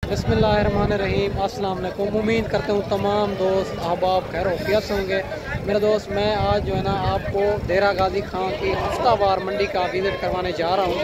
बिस्मिल्लाहिर्रहमानिर्रहीम। अस्सलाम वालेकुम। उम्मीद करता हूँ तमाम दोस्त अहबाब खैर वफियत से होंगे। मेरे दोस्त, मैं आज जो है ना आपको देरा गाजी खां की हफ्तावार मंडी का विज़िट करवाने जा रहा हूँ।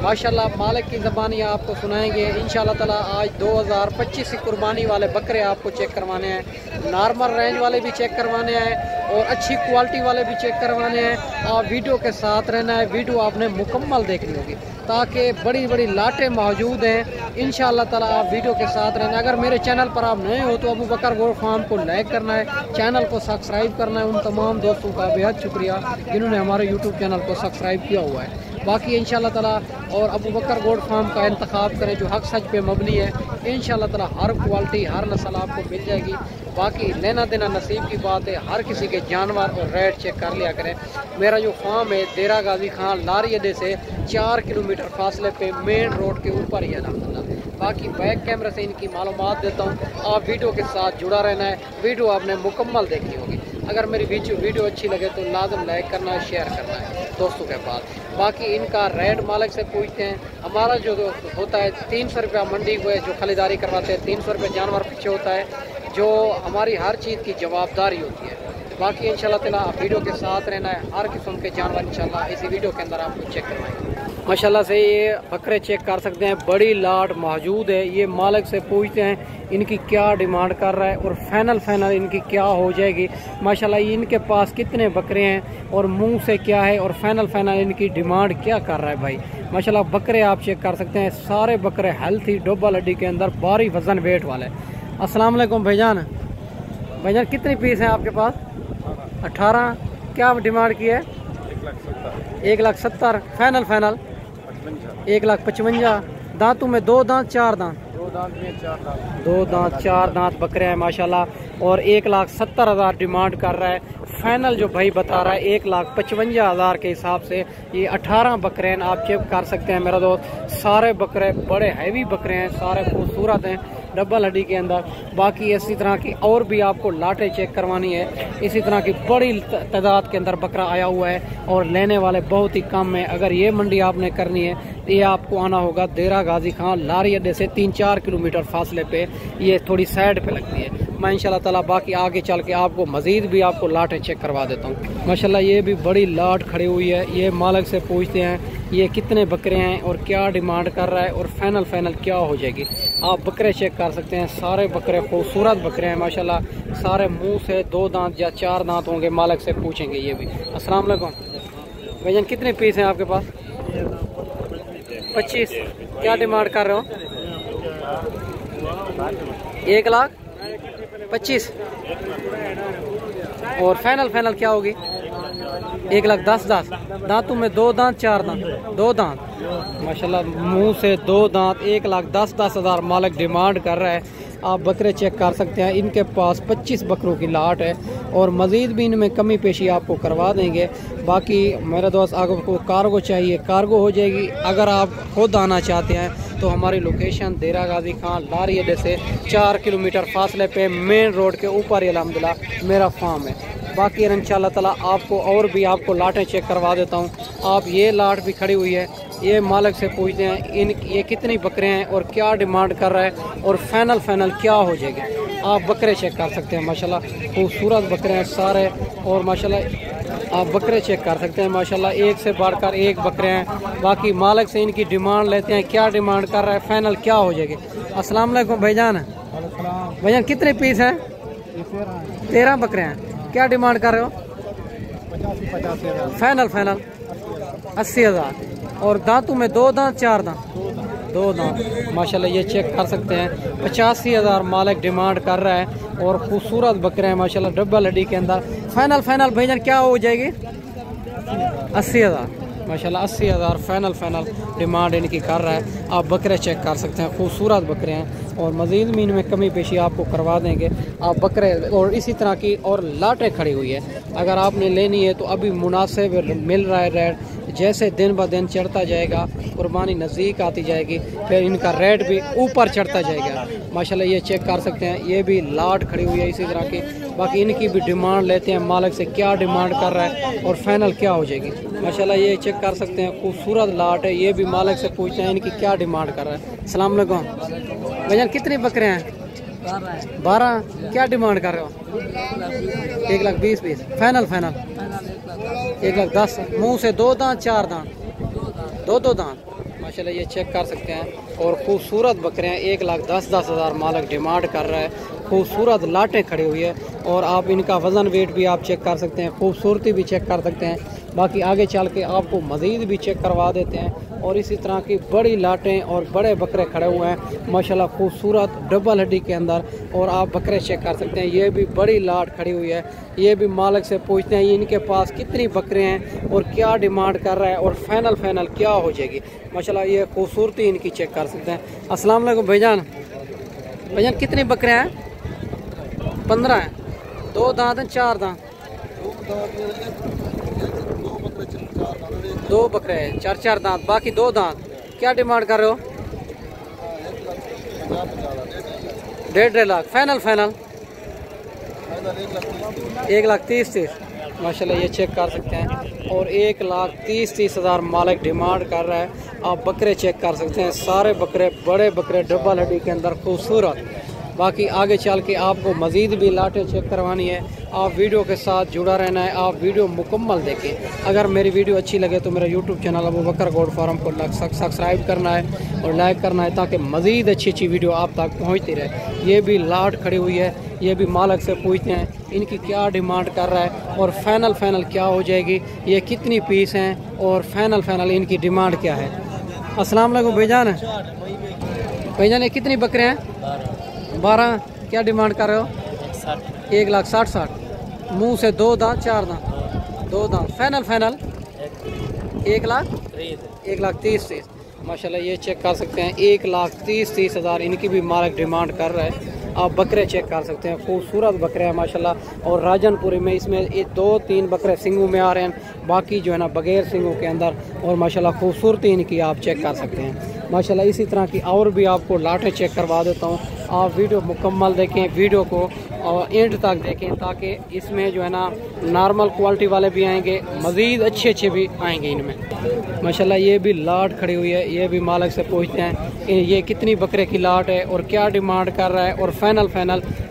माशाल्लाह मालिक की ज़बानी आपको सुनाएंगे इंशाल्लाह ताला। आज 2025 की कुर्बानी वाले बकरे आपको चेक करवाने हैं, नॉर्मल रेंज वाले भी चेक करवाने हैं और अच्छी क्वालिटी वाले भी चेक करवाने हैं। आप वीडियो के साथ रहना है, वीडियो आपने मुकम्मल देखनी होगी ताकि बड़ी बड़ी लाटें मौजूद हैं। इंशाअल्लाह ताला आप वीडियो के साथ रहना। अगर मेरे चैनल पर आप नए हो तो अबू बकर गोट फार्म को लाइक करना है, चैनल को सब्सक्राइब करना है। उन तमाम दोस्तों का बेहद शुक्रिया जिन्होंने हमारे यूट्यूब चैनल को सब्सक्राइब किया हुआ है। बाकी इंशाअल्लाह ताला और अबू बकर गोट फार्म का इंतखाब करें जो हक सच पे मबनी है। इंशाअल्लाह ताला हर क्वालिटी हर नस्ल आपको मिल जाएगी। बाकी लेना देना नसीब की बात है, हर किसी के जानवर और रेट चेक कर लिया करें। मेरा जो फार्म है देरा गाजी खां लारी अड्डे से 4 किलोमीटर फासले पे मेन रोड के ऊपर ही है अल्हम्दुलिल्लाह। बाकी बैक कैमरे से इनकी मालूमात देता हूँ, आप वीडियो के साथ जुड़ा रहना है, वीडियो आपने मुकम्मल देखनी होगी। अगर मेरी वीडियो अच्छी लगे तो लाजम लाइक करना है, शेयर करना है दोस्तों के पास। बाकी इनका रेट मालिक से पूछते हैं। हमारा जो होता है 300 रुपया मंडी हुए जो खरीदारी करवाते हैं, 300 रुपये जानवर पीछे होता है, जो हमारी हर चीज़ की जवाबदारी होती है। बाकी इंशाल्लाह ताला आप वीडियो के साथ रहना है, हर किस्म के जानवर इंशाल्लाह इसी वीडियो के अंदर आपको चेक करवाएंगे। माशाल्लाह से ये बकरे चेक कर सकते हैं, बड़ी लाट मौजूद है। ये मालिक से पूछते हैं इनकी क्या डिमांड कर रहा है और फाइनल इनकी क्या हो जाएगी। माशाल्लाह इनके पास कितने बकरे हैं और मुंह से क्या है और फाइनल इनकी डिमांड क्या कर रहा है भाई। माशाल्लाह बकरे आप चेक कर सकते हैं, सारे बकरे हेल्थी डब्बल हड्डी के अंदर भारी वजन वेट वाले। अस्सलाम वालेकुम भाईजान। भाईजान कितनी पीस हैं आपके पास? 18। क्या डिमांड की है? 1,70,000। फाइनल 1,55,000। दांतों में 2 दांत 4 दांत? 2 दांत में 4 दांत। 2 दांत 4 दांत बकरे हैं माशाल्लाह और 1,70,000 डिमांड कर रहा है। फाइनल जो भाई बता रहा है 1,55,000 के हिसाब से। ये 18 बकरे हैं, आप चेक कर सकते हैं मेरा दोस्त। सारे बकरे बड़े हैवी बकरे हैं, सारे खूबसूरत हैं डबल हड्डी के अंदर। बाकी इसी तरह की और भी आपको लाटें चेक करवानी है, इसी तरह की बड़ी तादाद के अंदर बकरा आया हुआ है और लेने वाले बहुत ही कम है। अगर ये मंडी आपने करनी है तो ये आपको आना होगा देरा गाजी खां लारी अड्डे से 3-4 किलोमीटर फासले पे, ये थोड़ी साइड पे लगती है। मैं इंशाल्लाह ताला बाकी आगे चल के आपको मजीद भी आपको लाटें चेक करवा देता हूँ। माशाल्लाह ये भी बड़ी लाट खड़ी हुई है। ये मालिक से पूछते हैं ये कितने बकरे हैं और क्या डिमांड कर रहा है और फाइनल क्या हो जाएगी। आप बकरे चेक कर सकते हैं, सारे बकरे खूबसूरत बकरे हैं माशाल्लाह। सारे मुंह से 2 दांत या 4 दांत होंगे, मालिक से पूछेंगे ये भी। अस्सलाम वालेकुम भाईजान, कितने पीस हैं आपके पास? 25। क्या डिमांड कर रहे हो? 1,25,000 और फाइनल क्या होगी? 1,10,000। दांतों में 2 दांत 4 दांत? 2 दांत माशाल्लाह, मुंह से 2 दांत। 1,10,000 मालिक डिमांड कर रहा है। आप बकरे चेक कर सकते हैं, इनके पास 25 बकरों की लाट है और मज़ीद भी इनमें कमी पेशी आपको करवा देंगे। बाकी मेरे दोस्त अगर को कार्गो चाहिए कार्गो हो जाएगी। अगर आप खुद आना चाहते हैं तो हमारी लोकेशन देरा गाजी खां लारी अड्डे से 4 किलोमीटर फासले पे मेन रोड के ऊपर ही अल्हम्दुलिल्लाह मेरा फार्म है। बाकी इंशाल्लाह ताला आपको और भी आपको लाटें चेक करवा देता हूँ। आप ये लाट भी खड़ी हुई है, ये मालिक से पूछते हैं ये कितनी बकरे हैं और क्या डिमांड कर रहा है और फाइनल क्या हो जाएगी। आप बकरे चेक कर सकते हैं माशाल्लाह, खूबसूरत बकरे हैं सारे। और माशाल्लाह आप बकरे चेक कर सकते हैं माशाल्लाह, एक से बढ़कर एक बकरे हैं। बाकी मालिक से इनकी डिमांड लेते हैं, क्या डिमांड कर रहा है, फाइनल क्या हो जाएगी। अस्सलाम वालेकुम भाईजान। भाईजान कितने पीस हैं? 13 बकरे हैं। क्या डिमांड कर रहे हो? 85,000। फाइनल 80,000 और दांतों में 2 दांत 4 दांत? 2 दांत माशाल्लाह, ये चेक कर सकते हैं। 85,000 मालिक डिमांड कर रहा है और खूबसूरत बकरे हैं माशाल्लाह डबल हड्डी के अंदर। फाइनल भाईजान क्या हो जाएगी? 80,000 माशाल्लाह, 80,000 फाइनल डिमांड इनकी कर रहा है। आप बकरे चेक कर सकते हैं, खूबसूरत बकरे हैं और मज़ीद भी इनमें कमी पेशी आपको करवा देंगे। आप बकरे और इसी तरह की और लाटें खड़ी हुई है, अगर आपने लेनी है तो अभी मुनासिब मिल रहा है रेट। जैसे दिन ब दिन चढ़ता जाएगा, कुर्बानी नज़दीक आती जाएगी, फिर इनका रेट भी ऊपर चढ़ता जाएगा माशाल्लाह। ये चेक कर सकते हैं, ये भी लाट खड़ी हुई है इसी तरह की। बाकी इनकी भी डिमांड लेते हैं मालिक से, क्या डिमांड कर रहा है और फाइनल क्या हो जाएगी माशाल्लाह। ये चेक कर सकते हैं, खूबसूरत लाट है। ये भी मालिक से पूछते हैं इनकी क्या डिमांड कर रहा है। अस्सलाम वालेकुम भैजान कितनी बकरे हैं? 12। क्या डिमांड कर रहे हो? 1,20,000। फाइनल 1,10,000। मुंह से 2 दांत 4 दांत? 2 दांत। माशाल्लाह ये चेक कर सकते हैं। और खूबसूरत बकरे हैं। 1,10,000 मालिक डिमांड कर रहा है। खूबसूरत लाटें खड़ी हुई है और आप इनका वज़न वेट भी आप चेक कर सकते हैं, खूबसूरती भी चेक कर सकते हैं। बाकी आगे चल के आपको मज़ीद भी चेक करवा देते हैं। और इसी तरह की बड़ी लाटें और बड़े बकरे खड़े हुए हैं माशाल्लाह, खूबसूरत डबल हड्डी के अंदर। और आप बकरे चेक कर सकते हैं। ये भी बड़ी लाट खड़ी हुई है। ये भी मालिक से पूछते हैं इनके पास कितनी बकरे हैं और क्या डिमांड कर रहा है और फाइनल क्या हो जाएगी। माशाल्लाह ये खूबसूरती इनकी चेक कर सकते हैं। अस्सलाम वालेकुम भाईजान। भाईजान कितनी बकरे हैं? 15 हैं। 2 दांत हैं 4 दांत? 2 बकरे हैं 4 दांत, बाकी 2 दांत। क्या डिमांड कर रहे हो? 1.5 लाख। फाइनल 1,30,000। माशाल्लाह ये चेक कर सकते हैं। और 1,30,000 मालिक डिमांड कर रहा है। आप बकरे चेक कर सकते हैं। सारे बकरे बड़े बकरे डबल हड्डी के अंदर खूबसूरत। बाकी आगे चल के आपको मज़ीद भी लाटें चेक करवानी है। आप वीडियो के साथ जुड़ा रहना है। आप वीडियो मुकम्मल देखें। अगर मेरी वीडियो अच्छी लगे तो मेरा यूट्यूब चैनल अबू बकर गोट फार्म को सब्सक्राइब करना है और लाइक करना है ताकि मज़ीद अच्छी वीडियो आप तक पहुंचती रहे। ये भी लाट खड़ी हुई है। ये भी मालिक से पूछते हैं इनकी क्या डिमांड कर रहा है और फाइनल क्या हो जाएगी, ये कितनी पीस हैं और फाइनल इनकी डिमांड क्या है। अस्सलाम वालेकुम भाईजान। भाईजान ये कितनी बकरे हैं? 12। क्या डिमांड कर रहे हो? 1,60,000। मुंह से 2 दांत 4 दांत? 2 दांत। फाइनल 1,30,000। माशाल्लाह ये चेक कर सकते हैं। 1,30,000 इनकी भी मालिक डिमांड कर रहा है। आप बकरे चेक कर सकते हैं। खूबसूरत बकरे हैं माशाल्लाह। और राजनपुरी में इसमें 2-3 बकरे सिंगों में आ रहे हैं, बाकी जो है ना बगैर सिंगों के अंदर। और माशाल्लाह खूबसूरती इनकी आप चेक कर सकते हैं। माशाल्लाह इसी तरह की और भी आपको लाटें चेक करवा देता हूँ। आप वीडियो मुकम्मल देखें, वीडियो को और एंड तक देखें ताकि इसमें जो है ना नॉर्मल क्वालिटी वाले भी आएंगे, मज़ीद अच्छे भी आएंगे इनमें। माशाल्लाह ये भी लाट खड़ी हुई है। ये भी मालिक से पूछते हैं ये कितनी बकरे की लाट है और क्या डिमांड कर रहा है और फाइनल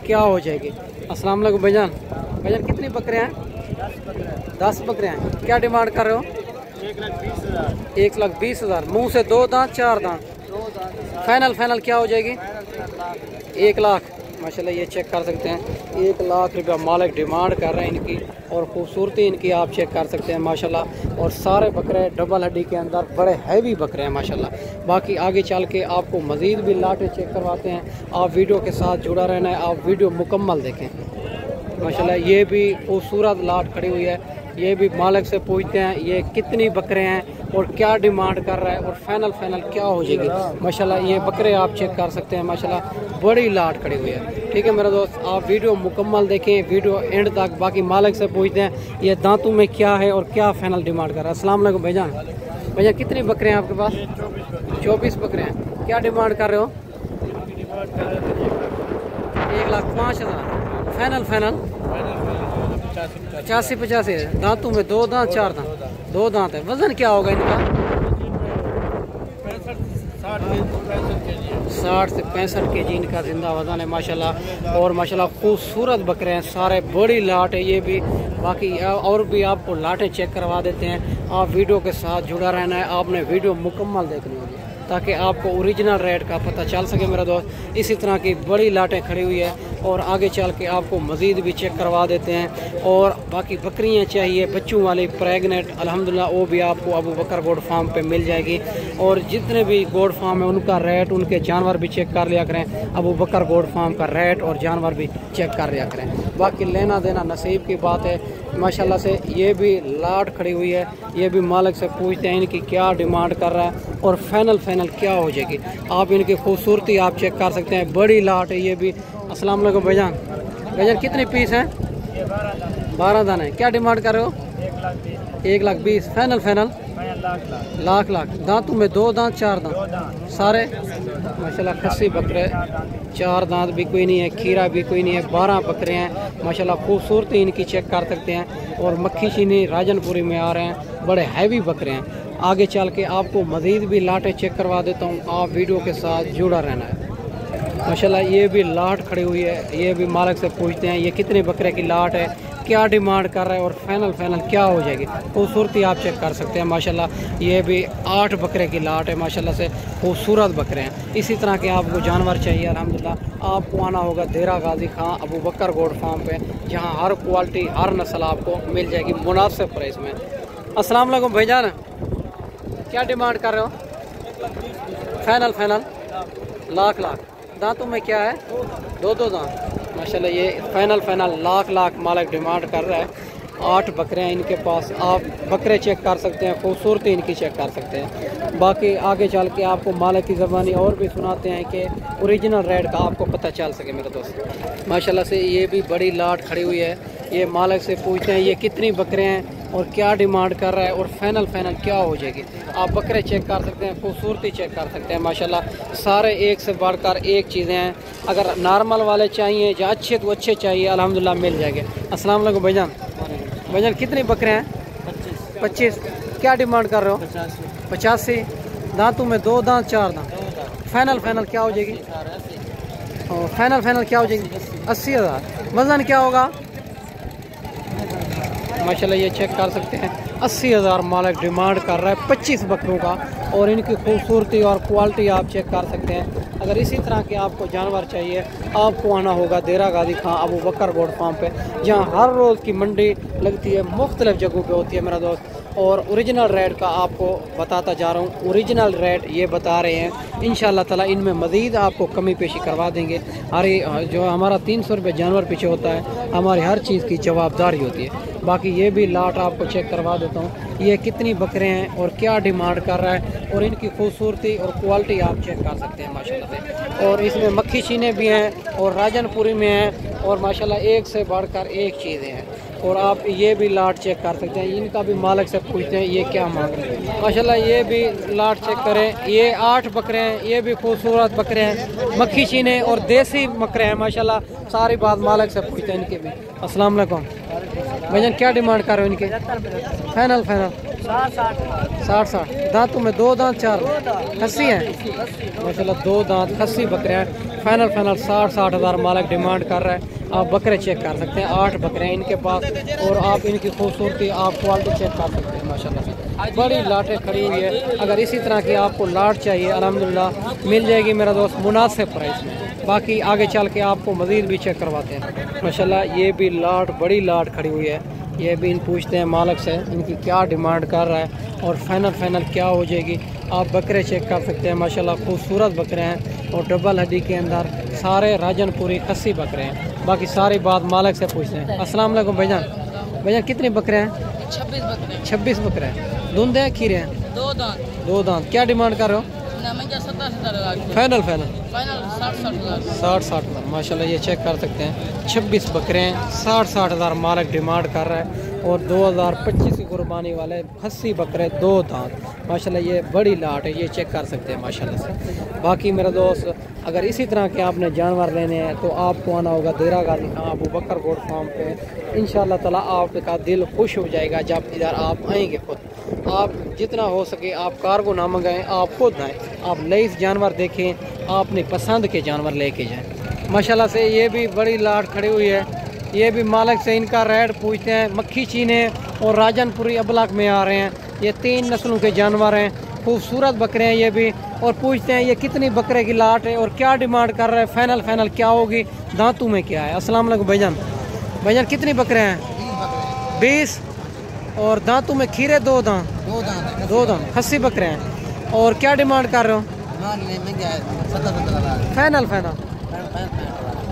क्या हो जाएगी। अस्सलाम वालेकुम भाईजान। भाईजान कितनी बकरे हैं? 10 बकरे हैं। क्या डिमांड कर रहे हो? 1,20,000। मुंह से 2 दांत 4 दांत? फाइनल क्या हो जाएगी? 1 लाख। माशाल्लाह ये चेक कर सकते हैं। 1 लाख रुपया मालिक डिमांड कर रहे हैं इनकी। और खूबसूरती इनकी आप चेक कर सकते हैं माशाल्लाह। और सारे बकरे डबल हड्डी के अंदर बड़े हैवी बकरे हैं माशाल्लाह। बाकी आगे चल के आपको मज़ीद भी लाटें चेक करवाते हैं। आप वीडियो के साथ जुड़ा रहना है। आप वीडियो मुकम्मल देखें। माशाल्लाह ये भी खूबसूरत लाट खड़ी हुई है। ये भी मालिक से पूछते हैं ये कितनी बकरे हैं और क्या डिमांड कर रहा है और फाइनल क्या हो जाएगी। माशाल्लाह ये बकरे आप चेक कर सकते हैं। माशाल्लाह बड़ी लाट खड़ी हुई है। ठीक है मेरा दोस्त, आप वीडियो मुकम्मल देखें, वीडियो एंड तक। बाकी मालिक से पूछते हैं ये दांतों में क्या है और क्या फाइनल डिमांड कर रहा है। अस्सलाम वालेकुम भाईजान। भैया कितनी बकरे हैं आपके पास? 24 बकरे हैं। क्या डिमांड कर रहे हो? 1,05,000। फाइनल 85 दांतों में 2 दांत 4 दांत? 2 दांत है। वजन क्या होगा इनका? 60 से 65 kg इनका जिंदा वजन है माशाल्लाह। और माशाल्लाह खूबसूरत बकरे हैं, सारे बड़ी लाट है ये भी। बाकी और भी आपको लाटें चेक करवा देते हैं। आप वीडियो के साथ जुड़ा रहना है। आपने वीडियो मुकम्मल देखनी होगी ताकि आपको ओरिजिनल रेट का पता चल सके मेरा दोस्त। इसी तरह की बड़ी लाटें खड़ी हुई है। और आगे चल के आपको मज़ीद भी चेक करवा देते हैं। और बाकी बकरियां चाहिए बच्चों वाली प्रेगनेंट, अल्हम्दुलिल्लाह वो भी आपको अबू बकर गोट फार्म पे मिल जाएगी। और जितने भी गोट फार्म है उनका रेट, उनके जानवर भी चेक कर लिया करें। अबू बकर गोट फार्म का रेट और जानवर भी चेक कर लिया करें। बाकी लेना देना नसीब की बात है माशाल्लाह से। ये भी लाट खड़ी हुई है। ये भी मालिक से पूछते हैं इनकी क्या डिमांड कर रहा है और फाइनल क्या हो जाएगी। आप इनकी खूबसूरती आप चेक कर सकते हैं। बड़ी लाट है ये भी। अस्सलाम वालेकुम भाईजान। भाईजान कितने पीस हैं? 12 दाने। क्या डिमांड कर रहे हो? 1,20,000। फाइनल लाख। दांतों में 2 दांत 4 दांत? सारे माशाल्लाह खस्सी बकरे। 4 दांत भी कोई नहीं है, खीरा भी कोई नहीं है। 12 बकरे हैं माशाल्लाह। खूबसूरती इनकी चेक कर सकते हैं। और मक्खी चीनी राजनपुरी में आ रहे हैं। बड़े हैवी बकरे हैं। आगे चल के आपको मज़ीद भी लाटें चेक करवा देता हूँ। आप वीडियो के साथ जुड़ा रहना है। माशाल्लाह ये भी लाट खड़ी हुई है। ये भी मालिक से पूछते हैं ये कितने बकरे की लाट है, क्या डिमांड कर रहा है और फाइनल क्या हो जाएगी। खूबसूरती आप चेक कर सकते हैं। माशाल्लाह ये भी 8 बकरे की लाट है। माशाल्लाह से खूबसूरत बकरे हैं। इसी तरह के आपको जानवर चाहिए अल्हम्दुलिल्लाह आपको आना होगा देरा गाजी खां अबू बकर गोड फार्म पे, जहाँ हर क्वालिटी हर नस्ल आपको मिल जाएगी मुनासिब प्राइस में। अस्सलाम वालेकुम भाईजान, क्या डिमांड कर रहे हो? फाइनल लाख दांतों में क्या है? दो दांत। माशाल्लाह ये फाइनल लाख मालिक डिमांड कर रहा है। 8 बकरे हैं इनके पास। आप बकरे चेक कर सकते हैं, खूबसूरती इनकी चेक कर सकते हैं। बाकी आगे चल के आपको मालिक की ज़बानी और भी सुनाते हैं कि ओरिजिनल रेट का आपको पता चल सके मेरे दोस्त। माशाल्लाह से ये भी बड़ी लाट खड़ी हुई है। ये मालिक से पूछते हैं ये कितनी बकरे हैं और क्या डिमांड कर रहा है और फाइनल क्या हो जाएगी। आप बकरे चेक कर सकते हैं, खूबसूरती चेक कर सकते हैं। माशाल्लाह सारे एक से बढ़कर एक चीज़ें हैं। अगर नॉर्मल वाले चाहिए या अच्छे तो अच्छे चाहिए अल्हम्दुलिल्लाह मिल जाएंगे। अस्सलाम वालेकुम भाईजान कितने बकरे हैं? 25। क्या डिमांड कर रहे हो? 85। दांतों में 2 दांत 4 दांत। फाइनल क्या हो जाएगी? और फाइनल क्या हो जाएगी? 80,000। वजन क्या होगा? माशाल्लाह ये चेक कर सकते हैं 80,000 मालिक डिमांड कर रहा है 25 बकरों का। और इनकी खूबसूरती और क्वालिटी आप चेक कर सकते हैं। अगर इसी तरह के आपको जानवर चाहिए आपको आना होगा देरा गाजी खां अबू बकर गोड फार्म पे, जहाँ हर रोज़ की मंडी लगती है, मुख्तलिफ जगहों पे होती है मेरा दोस्त। और ओरिजिनल रेट का आपको बताता जा रहा हूँ। ओरिजिनल रेट ये बता रहे हैं, इंशाल्लाह ताला इनमें मज़ीद आपको कमी पेशी करवा देंगे। अरे जो हमारा 300 रुपये जानवर पीछे होता है, हमारी हर चीज़ की जवाबदारी होती है। बाकी ये भी लाट आपको चेक करवा देता हूँ ये कितनी बकरे हैं और क्या डिमांड कर रहा है और इनकी खूबसूरती और क्वालिटी आप चेक कर सकते हैं माशाल्लाह से। और इसमें मक्खी चीने भी हैं और राजनपुरी में हैं और माशाल्लाह एक से बढ़कर एक चीज़ें हैं। और आप ये भी लाट चेक कर सकते हैं। इनका भी मालिक से पूछते हैं ये क्या मांग रहे हैं। माशाल्लाह ये भी लाट चेक करें। ये 8 बकरे हैं। ये भी खूबसूरत बकरे हैं, मक्खी चीने और देसी बकरे हैं। माशाल्लाह सारी बात मालिक से पूछते हैं इनके भी। अस्सलाम वालेकुम भाईजान क्या डिमांड कर रहे हो इनके? फाइनल 60। दांतों में 2 दांत 4 खस्सी हैं। माशाल्लाह 2 दांत खस्सी बकरे हैं। फाइनल 60,000 मालिक डिमांड कर रहा है। आप बकरे चेक कर सकते हैं। 8 बकरे हैं इनके पास और आप इनकी खूबसूरती आप क्वालिटी चेक कर सकते हैं। माशाल्लाह से बड़ी लाटें खड़ी हुई है। अगर इसी तरह की आपको लाट चाहिए अल्हम्दुलिल्लाह मिल जाएगी मेरा दोस्त मुनासिब प्राइस में। बाकी आगे चल के आपको मज़ीद भी चेक करवाते हैं। माशाल्लाह ये भी लाट बड़ी लाट खड़ी हुई है। ये भी इन पूछते हैं मालिक से इनकी क्या डिमांड कर रहा है और फाइनल क्या हो जाएगी। आप बकरे चेक कर सकते हैं। माशाल्लाह खूबसूरत बकरे हैं और डबल हड्डी के अंदर सारे राजनपुरी खस्सी बकरे हैं। बाकी सारी बात मालिक से पूछते हैं। अस्सलाम वालेकुम भाईजान कितने बकरे हैं? 26 बकरे हैं। धुंधे हैं खीरे हैं? 2 दांत। क्या डिमांड कर रहे हो? फाइनल 60,000। माशाल्लाह ये चेक कर सकते हैं 26 बकरे हैं। 60,000 मालिक डिमांड कर रहा है और 2025 की कुर्बानी वाले खस्सी बकरे 2 दांत। माशाल्लाह ये बड़ी लाट है, ये चेक कर सकते हैं माशाल्लाह से। बाकी मेरा दोस्त अगर इसी तरह के आपने जानवर लेने हैं तो आपको आना होगा देरा गाजी खां अबू बकर गोड फार्म पे। इंशाल्लाह ताला आपका दिल खुश हो जाएगा जब इधर आप आएंगे। खुद आप जितना हो सके आप कार्गो ना मंगाएं, आप खुद आएँ, आप लईस जानवर देखें, आपने पसंद के जानवर लेके जाएं। माशाल्लाह से ये भी बड़ी लाट खड़ी हुई है। ये भी मालिक से इनका रेट पूछते हैं। मक्खी चीने और राजनपुरी अबलग में आ रहे हैं। ये 3 नस्लों के जानवर हैं, खूबसूरत बकरे हैं ये भी। और पूछते हैं ये कितनी बकरे की लाट है और क्या डिमांड कर रहे हैं, फाइनल क्या होगी, दांतों में क्या है। अस्सलाम वालेकुम भाईजान कितनी बकरे हैं? 20 और दांतों में खीरे 2 दांत खस्सी बकरे हैं। और क्या डिमांड कर रहे हो? फाइनल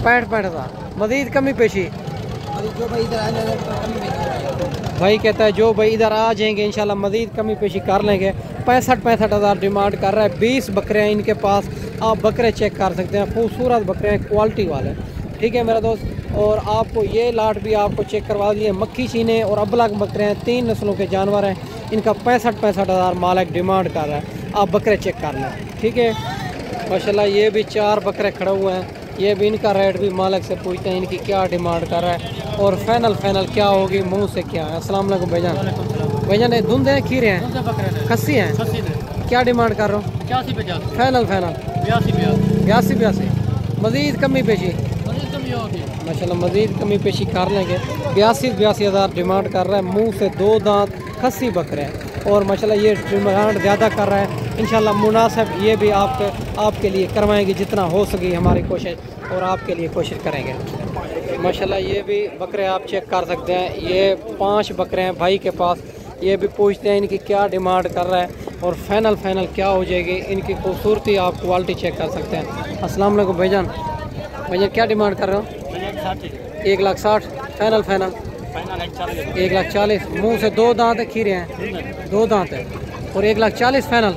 65,000। मज़ीद कमी पेशी भाई कहता है जो भाई इधर आ जाएंगे इंशाल्लाह मज़ीद कमी पेशी कर लेंगे। 65,000 डिमांड कर रहा है। 20 बकरे हैं इनके पास। आप बकरे चेक कर सकते हैं, खूबसूरत बकरे हैं, क्वालिटी वाले। ठीक है मेरा दोस्त। और आपको ये लाट भी आपको चेक करवा दिए। मक्खी चीने और अबलग बकरे हैं, 3 नस्लों के जानवर हैं। इनका 65,000 मालिक डिमांड कर रहा है। आप बकरे चेक कर लें। ठीक है माशाल्लाह ये भी 4 बकरे खड़े हुए हैं। ये भी इनका रेट भी मालिक से पूछते हैं इनकी क्या डिमांड कर रहा है और फाइनल क्या होगी, मुंह से क्या है। अस्सलाम वालेकुम भाईजान धुंधे हैं खीरे हैं खस्सी हैं? क्या डिमांड कर रहा हूँ? 85 फाइनल 82। मज़ीद कमी पेशी माशाल्लाह मज़ीद कमी पेशी कर लेंगे। 82 हज़ार डिमांड कर रहा है। मुंह से 2 दांत खस्सी बकरे हैं और माशाल्लाह ये डिमांड ज़्यादा कर रहा है। इंशाल्लाह मुनासिब ये भी आपके लिए करवाएंगे जितना हो सके हमारी कोशिश और आपके लिए कोशिश करेंगे। माशाल्लाह ये भी बकरे आप चेक कर सकते हैं। ये 5 बकरे हैं भाई के पास। ये भी पूछते हैं इनकी क्या डिमांड कर रहा है और फाइनल क्या हो जाएगी। इनकी खूबसूरती आप क्वालिटी चेक कर सकते हैं। अस्सलाम वालेकुम भाईजान, क्या डिमांड कर रहे हो? 1,60,000 फाइनल 1,40,000। मुंह से 2 दांत खीरे हैं, 2 दांत है और 1,40,000 फाइनल।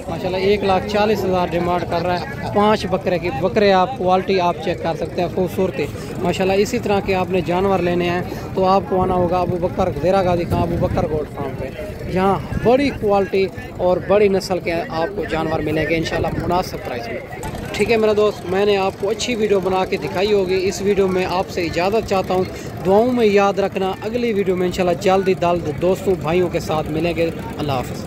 माशाल्लाह 1,40,000 डिमांड कर रहा है। 5 बकरे की बकरे आप क्वालिटी आप चेक कर सकते हैं, खूबसूरती माशाल्लाह। इसी तरह के आपने जानवर लेने हैं तो आपको आना होगा अबू बकर देरा गाजी खां अबू बकर गोल्ड फार्म पे। यहाँ बड़ी क्वालिटी और बड़ी नस्ल के आपको जानवर मिलेंगे इंशाल्लाह मुनासिब प्राइस में। ठीक है मेरा दोस्त, मैंने आपको अच्छी वीडियो बना के दिखाई होगी। इस वीडियो में आपसे इजाज़त चाहता हूँ। दुआओं में याद रखना। अगली वीडियो में इंशाल्लाह जल्दी दोस्तों भाइयों के साथ मिलेंगे। अल्लाह हाफ़िज़।